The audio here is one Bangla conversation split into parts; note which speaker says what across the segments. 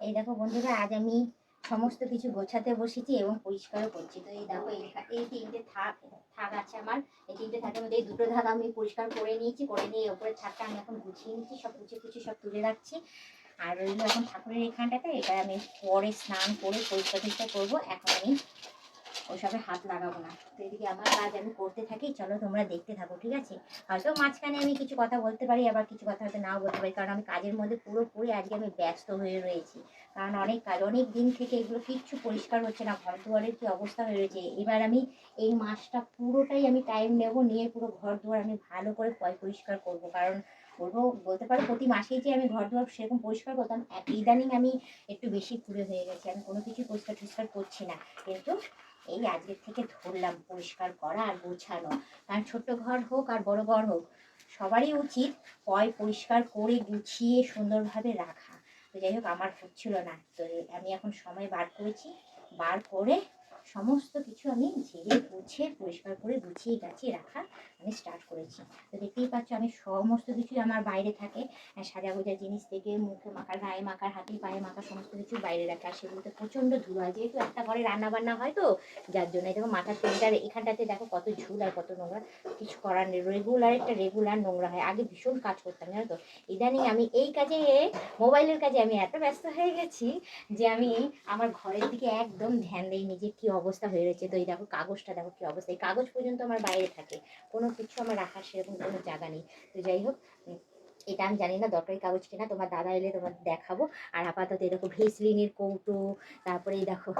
Speaker 1: এই দেখো বন্ধুরা, আজ আমি সমস্ত কিছু গোছাতে বসেছি এবং পরিষ্কারও করছি। তো এই দেখো, এই তিনটে থাক থাক আছে আমার। এই তিনটে থাকের মধ্যে এই দুটো ধাক আমি পরিষ্কার করে নিয়েছি, করে নিয়ে ওপরে থাকটা আমি এখন গুছিয়ে নিচ্ছি, সব কুচিয়ে সব তুলে রাখছি। আর রইলো এখন ঠাকুরের এখানটাতে, এটা আমি পরে স্নান করে পরিষ্কার করবো। এখন আমি ওইসবে হাত লাগাবো না। তো এদিকে আমার কাজ আমি করতে থাকি, চলো তোমরা দেখতে থাকো, ঠিক আছে? হয়তো মাঝখানে আমি কিছু কথা বলতে পারি, আবার কিছু কথা হয়তো নাও বলতে পারি, কারণ আমি কাজের মধ্যে পুরোপুরি আজকে আমি ব্যস্ত হয়ে রয়েছি। কারণ অনেক কাজ, অনেক দিন থেকে এগুলো কিচ্ছু পরিষ্কার হচ্ছে না, ঘর দুয়ারের কি অবস্থা হয়ে রয়েছে। এবার আমি এই মাসটা পুরোটাই আমি টাইম নেব, নিয়ে পুরো ঘর দুয়ার আমি ভালো করে পরিষ্কার করবো। কারণ বলতে পারো প্রতি মাসেই যে আমি ঘর দুয়ার সেরকম পরিষ্কার করতাম, ইদানিং আমি একটু বেশি ঘুরে হয়ে গেছি, আমি কোনো কিছু পরিষ্কার করছি না। কিন্তু এই আজকের থেকে ধরলাম পরিষ্কার করা আর গোছানো। কারণ ছোট্ট ঘর হোক আর বড় ঘর হোক, সবারই উচিত পরিষ্কার করে গুছিয়ে সুন্দরভাবে রাখা। তো যাই হোক, আমার হচ্ছিল না, তো আমি এখন সময় বার করেছি, বার করে সমস্ত কিছু আমি ঝেড়ে গুছিয়ে পরিষ্কার করে গুছিয়ে গাছিয়ে রাখা আমি স্টার্ট করেছি। তো দেখতেই পাচ্ছ, আমি সমস্ত কিছুই আমার বাইরে থাকে, সাজা গোজা জিনিস থেকে মুখে মাখার, গায়ে মাখার, হাতে পায়ে মাখা সমস্ত কিছু বাইরে রাখা। আর সেগুলোতে প্রচণ্ড ধুলো হয়, যেহেতু একটা ঘরে রান্না বান্না হয়, তো যার জন্য দেখো মাথার তেলটার এখানটাতে দেখো কত ঝুল আর কত নোংরা। কিছু করার নেই, রেগুলার নোংরা হয়। আগে ভীষণ কাজ করতাম, জানো তো। ইদানিং আমি এই কাজে, মোবাইলের কাজে আমি এত ব্যস্ত হয়ে গেছি যে আমি আমার ঘরের দিকে একদম ধ্যান দিইনি যে কি অবস্থা হয়ে রয়েছে। তো এই দেখো কাগজটা, দেখো কি অবস্থা। এই কাগজ পর্যন্ত আমার বাইরে থাকে, কোনো কিছু আমার রাখার সেরকম কোনো জায়গা নেই। তো যাই হোক, এটা আমি জানি না দরকারি কাগজ কিনা, তোমার দাদা এলে তোমার দেখাবো। আর আপাতত এরকম ভেসলিনের কৌটো, তারপরে এই দেখো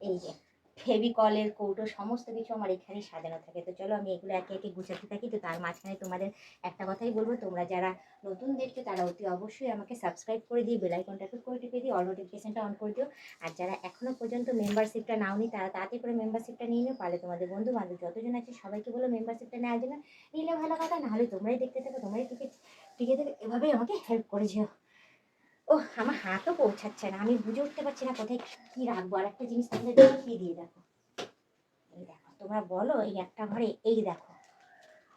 Speaker 1: এই যে ফেভিকলের কৌটো, সমস্ত কিছু আমার এখানেই সাজানো থাকে। তো চলো আমি এগুলো একে একে গুছাতে থাকি। তো তার মাঝখানে তোমাদের একটা কথাই বলবো, তোমরা যারা নতুন দেখছো তারা অতি অবশ্যই আমাকে সাবস্ক্রাইব করে দিয়ে বেল আইকনটা একটু করে টিপে দিয়ে অল নোটিফিকেশনটা অন করে দিও। আর যারা এখনো পর্যন্ত মেম্বারশিপটা নাওনি তারা তাড়াতাড়ি করে মেম্বারশিপটা নিয়ে নিও। পারলে তোমাদের বন্ধু বান্ধব যতজন আছে সবাইকে বলো মেম্বারশিপটা নেওয়ার জন্য। নিলে ভালো কথা, নাহলে তোমরাই দেখতে থাকো, তোমরাই টিকে থেকে এভাবেই আমাকে হেল্প করে যেও। ও, আমার হাতও পৌঁছাচ্ছে না, আমি বুঝে উঠতে পারছি না কোথায় কি রাখবো। আর একটা জিনিস তোমাদের দেখিয়ে দিয়ে দেখো, এই দেখো তোমরা বলো, এই একটা ঘরে এই দেখো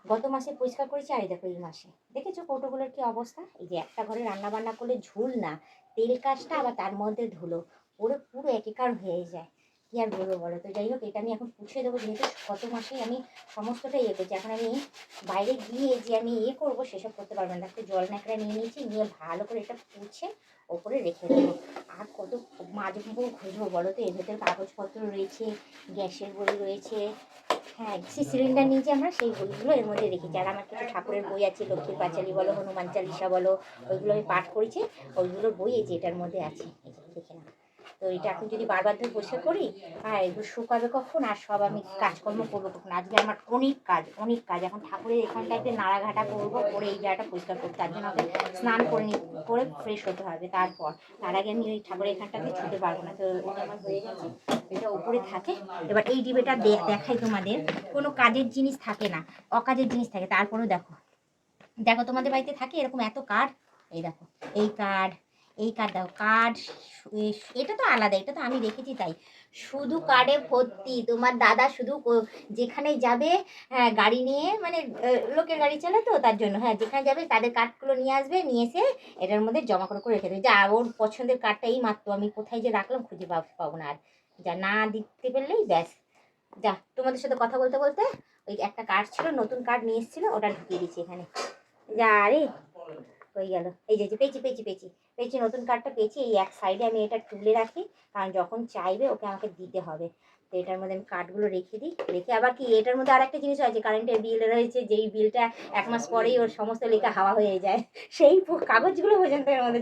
Speaker 1: গত মাসে পরিষ্কার করেছি, আর এই দেখো এই মাসে দেখেছো কৌটোগুলোর কি অবস্থা। এই যে একটা ঘরে রান্না বান্না করলে ঝুল না, তেল কাজটা আবার তার মধ্যে ধুলো, পুরো পুরো একাকার হয়ে যায়। কি আর বলবো বলো। তো যাই হোক, এটা আমি এখন পুছিয়ে দেবো, যেহেতু গত মাসেই আমি সমস্তটাই করছি। এখন আমি বাইরে গিয়ে যে আমি করবো সেসব করতে পারবো না। একটা জল ন্যাকড়া নিয়ে নিয়েছি, নিয়ে ভালো করে এটা পুছে ওপরে রেখে দেবো। আর কত মাঝে খুঁজবো বলো তো, এর ভেতরে কাগজপত্র রয়েছে, গ্যাসের বই রয়েছে, হ্যাঁ সিলিন্ডার নিয়েছি আমরা, সেই বইগুলো এর মধ্যে রেখেছি। আর আমার কিছু ঠাকুরের বই আছে, লক্ষ্মীর পাঁচালী বলো, হনুমান চালিশা বলো, ওইগুলো আমি পাঠ করেছি। ওইগুলোর বই এই যে এটার মধ্যে আছে, এই যে দেখে না। তো এটা এখন যদি বারবার ধরে বসে করি, হ্যাঁ এগুলো শুকাবে কখন, আর সব আমি কাজকর্ম করবো কখন। আজকে আমার অনেক কাজ এখন ঠাকুরের এখানটাতে নাড়াঘাটা করবো, করে এই জায়গাটা পরিষ্কার করবো। তার জন্য আমাকে স্নান করে ফ্রেশ হতে হবে। তার আগে আমি ওই ঠাকুরের এখানটাতে ছুটে পারবো না। তো ওটা আমার হয়ে গেছে, এটা উপরে থাকে। এবার এই ডিবেটা দেখাই তোমাদের, কোনো কাজের জিনিস থাকে না, অকাজের জিনিস থাকে। তারপরেও দেখো দেখো তোমাদের বাড়িতে থাকে এরকম এত কার্ড, এই দেখো এই কার্ড, এই কার্ড, দেখো কার্ড, এটা তো আলাদা, এটা তো আমি রেখেছি তাই। শুধু কার্ডে ভর্তি। তোমার দাদা শুধু যেখানে যাবে, হ্যাঁ গাড়ি নিয়ে, মানে লোকের গাড়ি চলে তো তার জন্য, হ্যাঁ যেখানে যাবে তাদের কার্ডগুলো নিয়ে আসবে, নিয়ে এসে এটার মধ্যে জমা করে রেখে দেবে। যা ওর পছন্দের কার্ডটা এই মাত্র আমি কোথায় যে রাখলাম খুঁজে পাবো না আর। যা না দিতে পারলেই ব্যাস। যা, তোমাদের সাথে কথা বলতে বলতে ওই একটা কার্ড ছিল, নতুন কার্ড নিয়ে এসেছিলো, ওটা ঢুকিয়ে দিচ্ছি এখানে। যা রে, হয়ে গেল। এই যে পেয়েছি নতুন কার্ডটা পেয়েছি। এই এক সাইডে আমি এটা তুলে রাখি, কারণ যখন চাইবে ওকে আমাকে দিতে হবে। তো এটার মধ্যে আমি কার্ডগুলো রেখে দিই। রেখে আবার কি, এটার মধ্যে আর একটা জিনিস আছে, কারেন্টের বিল রয়েছে, যেই বিলটা 1 মাস পরেই ওর সমস্ত লেখা হাওয়া হয়ে যায়। সেই কাগজগুলো পর্যন্ত এর মধ্যে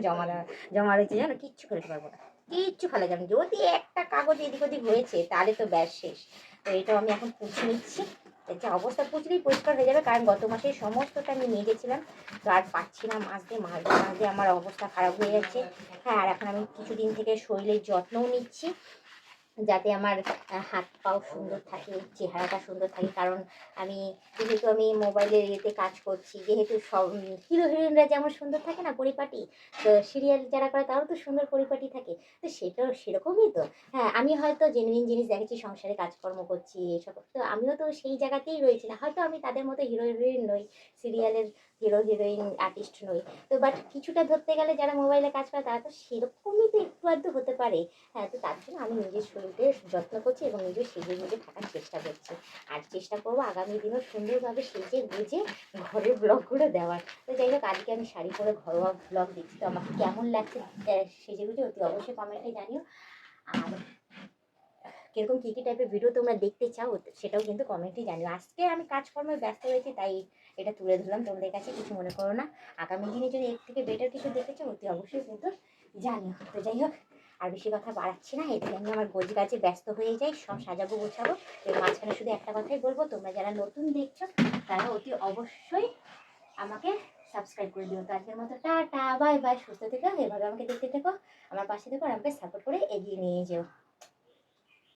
Speaker 1: জমা রয়েছে, জানো। কিচ্ছু ফেলতে পারবো না, কিচ্ছু ফেলা যাবে না। যদি একটা কাগজ এদিক ওদিক হয়েছে তাহলে তো ব্যাস শেষ। তো এটাও আমি এখন পুছে নিচ্ছি। যা অবস্থা পুছলেই পরিষ্কার হয়ে যাবে, কারণ গত মাসে সমস্তটা আমি নিয়ে গেছিলাম। তো আর পাচ্ছি না, মাঝে আমার অবস্থা খারাপ হয়ে যাচ্ছে। হ্যাঁ, আর এখন আমি কিছুদিন থেকে শরীরের যত্নও নিচ্ছি, যাতে আমার হাত পাও সুন্দর থাকে, চেহারাটা সুন্দর থাকে। কারণ যেহেতু আমি মোবাইলের ইয়েতে কাজ করছি, যেহেতু সব হিরো হিরোইনরা যেমন সুন্দর থাকে না পরিপাটি, তো সিরিয়াল যারা করে তারাও তো সুন্দর পরিপাটি থাকে। তো সেটাও সেরকমই তো। হ্যাঁ, আমি হয়তো জেনুইন জিনিস দেখেছি, সংসারে কাজকর্ম করছি এসব, তো আমিও তো সেই জায়গাতেই রয়েছি না। হয়তো আমি তাদের মতো হিরো হিরোইন নই, সিরিয়ালের হিরো হিরোইন আর্টিস্ট নই। তো বাট কিছুটা ধরতে গেলে যারা মোবাইলে কাজ করে তারা তো সেরকমই তো একটু আধটু হতে পারে। হ্যাঁ, তো তার জন্য আমি নিজের শরীরের যত্ন করছি এবং নিজের সেজে গুজে থাকার চেষ্টা করছি। আর চেষ্টা করবো আগামী দিনেও সুন্দরভাবে সেজে গুজে ঘরের ব্লগগুলো দেওয়ার। তো যাই হোক, আজকে আমি শাড়ি পরে ঘরোয়া ব্লগ দিচ্ছি। তো আমাকে কেমন লাগছে সেজে গুজে অতি অবশ্যই কমেন্টে জানিও। আর কিরকম কী কী টাইপের ভিডিও তোমরা দেখতে চাও সেটাও কিন্তু কমেন্টে জানিও। আজকে আমি কাজকর্মে ব্যস্ত হয়েছি তাই এটা তুলে ধরলাম তোমাদের কাছে, কিছু মনে করো না। আগামী দিনে যদি এর থেকে বেটার কিছু দেখতে চাও অতি অবশ্যই কিন্তু জানিও। তো যাই হোক, আর বেশি কথা বাড়াচ্ছি না, এদিকে আমি আমার গোছ গাছে ব্যস্ত হয়ে যাই, সব সাজাবো গোছাবো। এর মাঝখানে শুধু একটা কথাই বলবো, তোমরা যারা নতুন দেখছো তারা অতি অবশ্যই আমাকে সাবস্ক্রাইব করে দিও। তো আজকের মতো টাটা, বাই বাই, সুস্থ থেকো, এভাবে আমাকে দেখতে থেকো, আমার পাশে থেকো আর আমাকে সাপোর্ট করে এগিয়ে নিয়ে যেও।